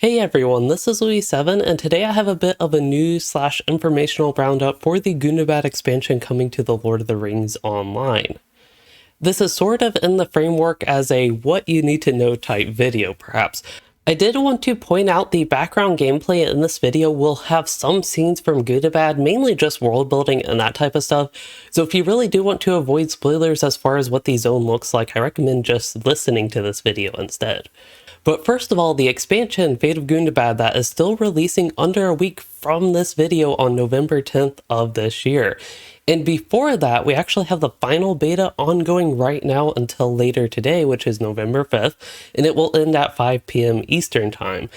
Hey everyone, this is Louis7, and today I have a bit of a news/informational roundup for the Gundabad expansion coming to the Lord of the Rings Online. This is sort of in the framework as a what you need to know type video, perhaps. I did want to point out the background gameplay in this video will have some scenes from Gundabad, mainly just world building and that type of stuff. So if you really do want to avoid spoilers as far as what the zone looks like, I recommend just listening to this video instead. But first of all, the expansion, Fate of Gundabad, that is still releasing under a week from this video on November 10th of this year. And before that, we actually have the final beta ongoing right now until later today, which is November 5th, and it will end at 5 p.m. Eastern Time.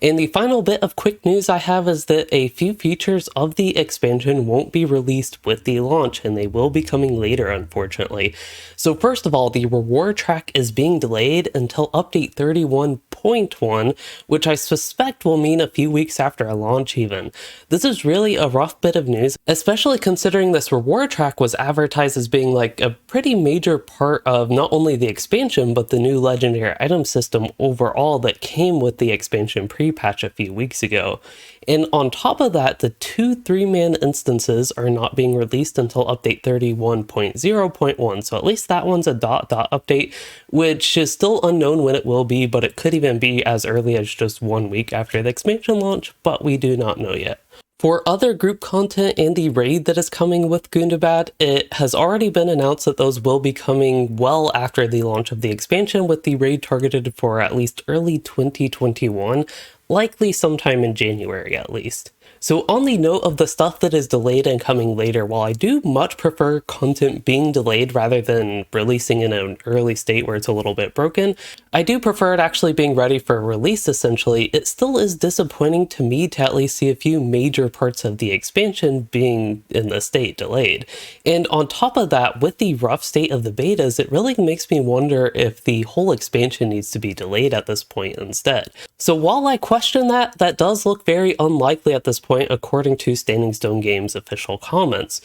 And the final bit of quick news I have is that a few features of the expansion won't be released with the launch, and they will be coming later, unfortunately. So first of all, the reward track is being delayed until update 31.1, which I suspect will mean a few weeks after a launch even. This is really a rough bit of news, especially considering this reward track was advertised as being like a pretty major part of not only the expansion, but the new legendary item system overall that came with the expansion pre-patch a few weeks ago. And on top of that, the two 3-man instances are not being released until update 31.0.1, so at least that one's a dot update, which is still unknown when it will be, but it could even be as early as just 1 week after the expansion launch, but we do not know yet. For other group content and the raid that is coming with Gundabad, it has already been announced that those will be coming well after the launch of the expansion, with the raid targeted for at least early 2021, likely sometime in January at least. So on the note of the stuff that is delayed and coming later, while I do much prefer content being delayed rather than releasing in an early state where it's a little bit broken, I do prefer it actually being ready for release essentially. It still is disappointing to me to at least see a few major parts of the expansion being in the state delayed. And on top of that, with the rough state of the betas, it really makes me wonder if the whole expansion needs to be delayed at this point instead. So while I question that, that does look very unlikely at this point according to Standing Stone Games official comments.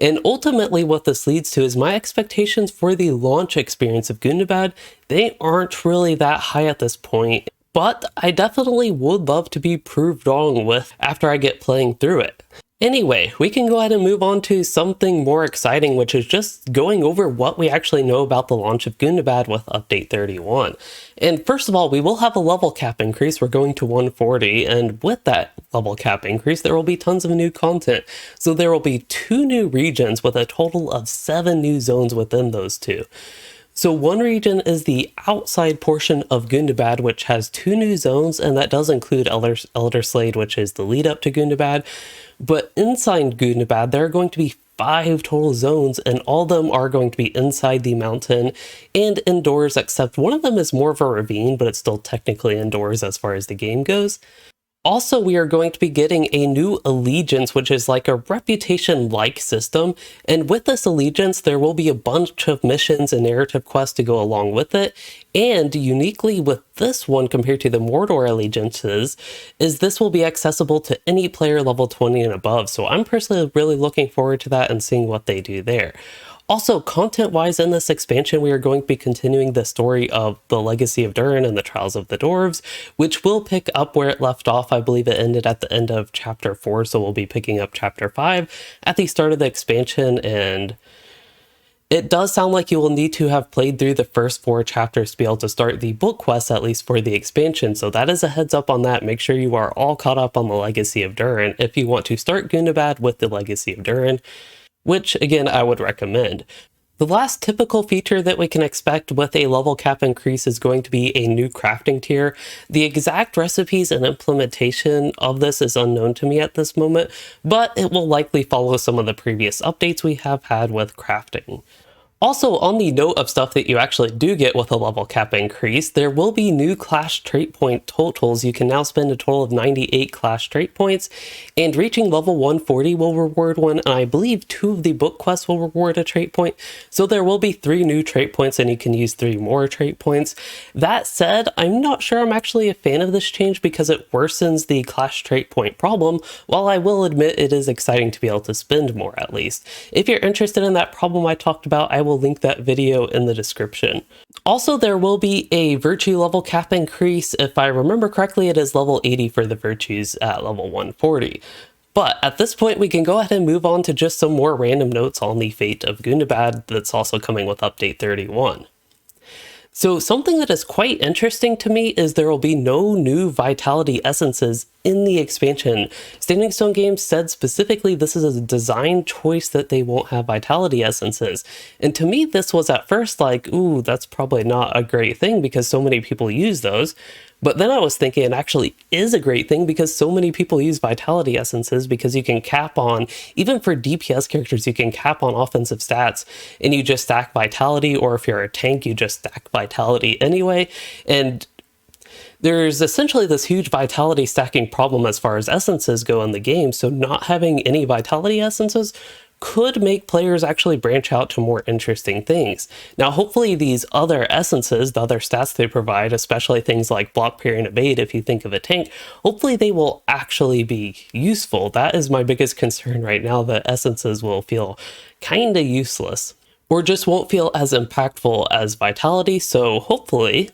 And ultimately what this leads to is my expectations for the launch experience of Gundabad, they aren't really that high at this point, but I definitely would love to be proved wrong with after I get playing through it. Anyway, we can go ahead and move on to something more exciting, which is just going over what we actually know about the launch of Gundabad with update 31. And first of all, we will have a level cap increase. We're going to 140, and with that level cap increase, there will be tons of new content. So there will be 2 new regions with a total of 7 new zones within those 2. So one region is the outside portion of Gundabad, which has 2 new zones, and that does include Elderslade, which is the lead up to Gundabad. But inside Gundabad, there are going to be 5 total zones, and all of them are going to be inside the mountain and indoors, except one of them is more of a ravine, but it's still technically indoors as far as the game goes. Also, we are going to be getting a new allegiance, which is like a reputation-like system, and with this allegiance, there will be a bunch of missions and narrative quests to go along with it, and uniquely with this one compared to the Mordor allegiances, is this will be accessible to any player level 20 and above, so I'm personally really looking forward to that and seeing what they do there. Also, content-wise in this expansion, we are going to be continuing the story of the Legacy of Durin and the Trials of the Dwarves, which will pick up where it left off. I believe it ended at the end of Chapter 4, so we'll be picking up Chapter 5 at the start of the expansion, and it does sound like you will need to have played through the first 4 chapters to be able to start the book quests, at least for the expansion, so that is a heads up on that. Make sure you are all caught up on the Legacy of Durin if you want to start Gundabad with the Legacy of Durin, which again I would recommend. The last typical feature that we can expect with a level cap increase is going to be a new crafting tier. The exact recipes and implementation of this is unknown to me at this moment, but it will likely follow some of the previous updates we have had with crafting. Also, on the note of stuff that you actually do get with a level cap increase, there will be new class trait point totals. You can now spend a total of 98 class trait points, and reaching level 140 will reward one, and I believe 2 of the book quests will reward a trait point. So there will be 3 new trait points, and you can use 3 more trait points. That said, I'm not sure I'm actually a fan of this change because it worsens the class trait point problem, while I will admit it is exciting to be able to spend more at least. If you're interested in that problem I talked about, I will will link that video in the description. Also, there will be a virtue level cap increase. If I remember correctly, it is level 80 for the virtues at level 140. But at this point, we can go ahead and move on to just some more random notes on the Fate of Gundabad that's also coming with update 31. So something that is quite interesting to me is there will be no new vitality essences in the expansion. Standing Stone Games said specifically this is a design choice that they won't have vitality essences. And to me, this was at first like, ooh, that's probably not a great thing because so many people use those. But then I was thinking it actually is a great thing because so many people use vitality essences because you can cap on, even for DPS characters, you can cap on offensive stats and you just stack vitality, or if you're a tank, you just stack vitality anyway. And there's essentially this huge vitality stacking problem as far as essences go in the game, so not having any vitality essences could make players actually branch out to more interesting things. Now, hopefully these other essences, the other stats they provide, especially things like block, parry, and evade, if you think of a tank, hopefully they will actually be useful. That is my biggest concern right now, that essences will feel kinda useless, or just won't feel as impactful as vitality, so hopefully...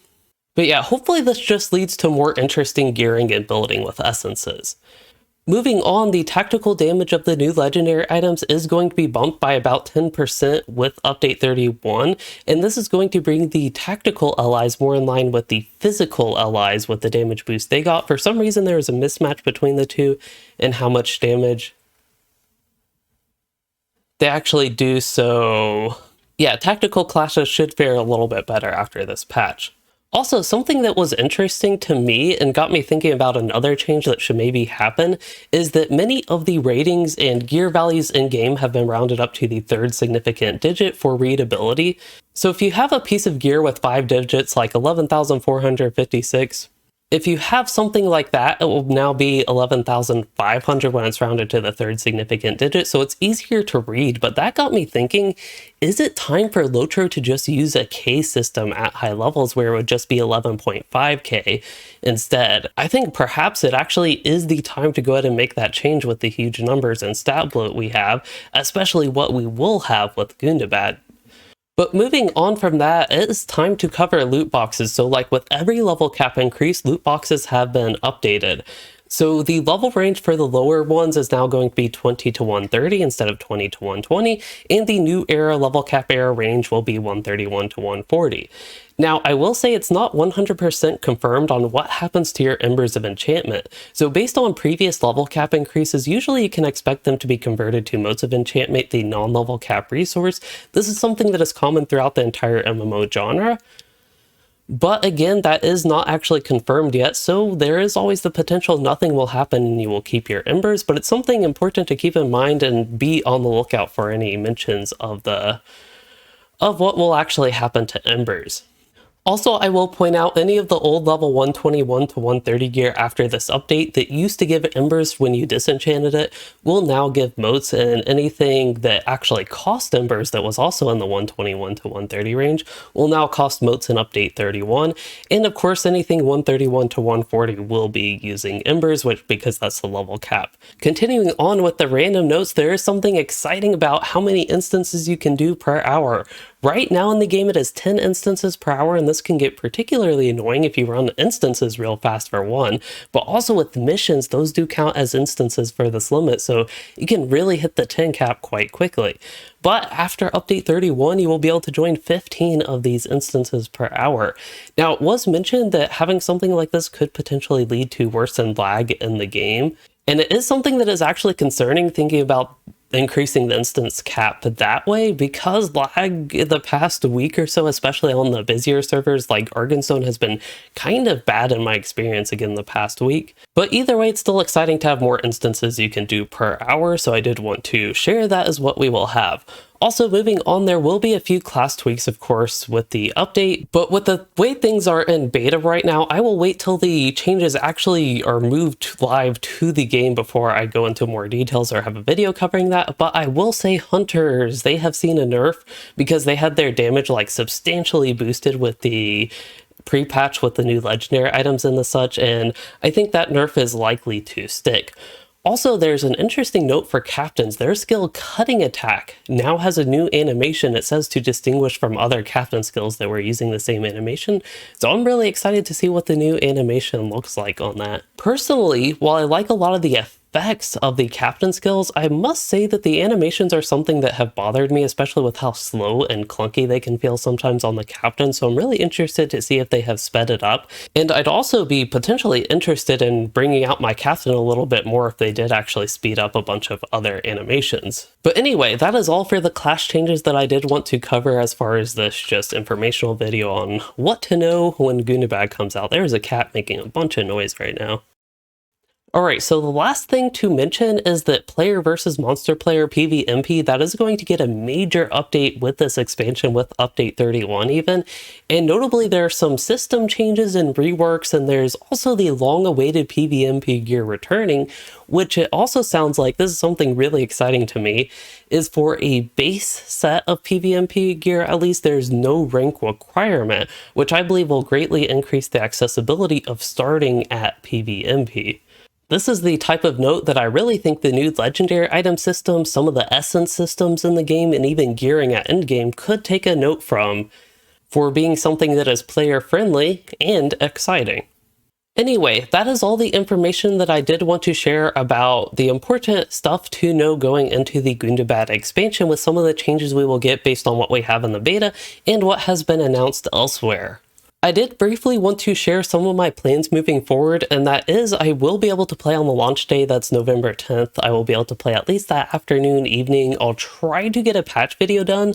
But yeah, hopefully this just leads to more interesting gearing and building with essences. Moving on, the tactical damage of the new legendary items is going to be bumped by about 10% with update 31, and this is going to bring the tactical allies more in line with the physical allies with the damage boost they got. For some reason, there is a mismatch between the two and how much damage they actually do, so yeah, tactical classes should fare a little bit better after this patch. Also, something that was interesting to me and got me thinking about another change that should maybe happen is that many of the ratings and gear values in-game have been rounded up to the third significant digit for readability. So if you have a piece of gear with 5 digits like 11,456, if you have something like that, it will now be 11,500 when it's rounded to the third significant digit, so it's easier to read. But that got me thinking, is it time for LOTRO to just use a K system at high levels where it would just be 11.5K instead? I think perhaps it actually is the time to go ahead and make that change with the huge numbers and stat bloat we have, especially what we will have with Gundabad. But moving on from that, it is time to cover loot boxes. So like with every level cap increase, loot boxes have been updated. So the level range for the lower ones is now going to be 20 to 130 instead of 20 to 120, and the new era level cap era range will be 131 to 140. Now, I will say it's not 100% confirmed on what happens to your Embers of Enchantment. So based on previous level cap increases, usually you can expect them to be converted to Motes of Enchantment, the non-level cap resource. This is something that is common throughout the entire MMO genre. But again, that is not actually confirmed yet, so there is always the potential nothing will happen and you will keep your Embers, but it's something important to keep in mind and be on the lookout for any mentions of what will actually happen to Embers. Also, I will point out any of the old level 121 to 130 gear after this update that used to give Embers when you disenchanted it will now give motes, and anything that actually cost Embers that was also in the 121 to 130 range will now cost motes in update 31. And of course, anything 131 to 140 will be using Embers, because that's the level cap. Continuing on with the random notes, there is something exciting about how many instances you can do per hour. Right now in the game it is 10 instances per hour, and this can get particularly annoying if you run instances real fast for one, but also with missions, those do count as instances for this limit, so you can really hit the 10 cap quite quickly. But after update 31, you will be able to join 15 of these instances per hour. Now, it was mentioned that having something like this could potentially lead to worsened lag in the game, and it is something that is actually concerning thinking about increasing the instance cap that way, because lag in the past week or so, especially on the busier servers like Argenstone, has been kind of bad in my experience again the past week. But either way, it's still exciting to have more instances you can do per hour, so I did want to share that as what we will have. Also, moving on, there will be a few class tweaks, of course, with the update, but with the way things are in beta right now, I will wait till the changes actually are moved live to the game before I go into more details or have a video covering that. But I will say Hunters, they have seen a nerf because they had their damage like substantially boosted with the pre-patch with the new legendary items and the such, and I think that nerf is likely to stick. Also, there's an interesting note for captains. Their skill Cutting Attack now has a new animation, it says, to distinguish from other captain skills that were using the same animation. So I'm really excited to see what the new animation looks like on that. Personally, while I like a lot of the effects of the captain skills, I must say that the animations are something that have bothered me, especially with how slow and clunky they can feel sometimes on the captain, so I'm really interested to see if they have sped it up. And I'd also be potentially interested in bringing out my captain a little bit more if they did actually speed up a bunch of other animations. But anyway, that is all for the class changes that I did want to cover as far as this just informational video on what to know when Gundabad comes out. There's a cat making a bunch of noise right now. Alright, so the last thing to mention is that player versus monster player PvMP, that is going to get a major update with this expansion, with update 31 even, and notably there are some system changes and reworks, and there's also the long-awaited PvMP gear returning, which it also sounds like, this is something really exciting to me, is for a base set of PvMP gear, at least there's no rank requirement, which I believe will greatly increase the accessibility of starting at PvMP. This is the type of note that I really think the new legendary item system, some of the essence systems in the game, and even gearing at endgame could take a note from, for being something that is player friendly and exciting. Anyway, that is all the information that I did want to share about the important stuff to know going into the Gundabad expansion, with some of the changes we will get based on what we have in the beta and what has been announced elsewhere. I did briefly want to share some of my plans moving forward, and that is I will be able to play on the launch day, that's November 10th. I will be able to play at least that afternoon, evening. I'll try to get a patch video done,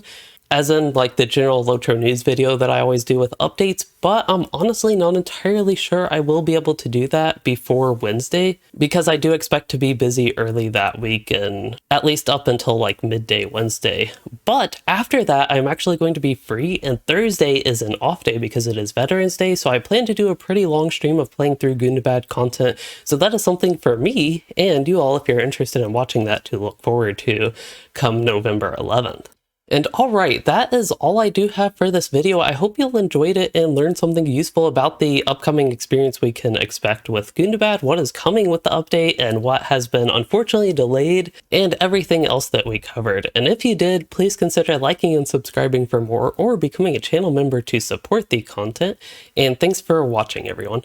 as in like the general LOTRO news video that I always do with updates, but I'm honestly not entirely sure I will be able to do that before Wednesday, because I do expect to be busy early that week, and at least up until like midday Wednesday. But after that, I'm actually going to be free, and Thursday is an off day because it is Veterans Day, so I plan to do a pretty long stream of playing through Gundabad content, so that is something for me, and you all, if you're interested in watching that, to look forward to come November 11th. And alright, that is all I do have for this video. I hope you'll enjoyed it and learned something useful about the upcoming experience we can expect with Gundabad, what is coming with the update, and what has been unfortunately delayed, and everything else that we covered. And if you did, please consider liking and subscribing for more, or becoming a channel member to support the content. And thanks for watching, everyone.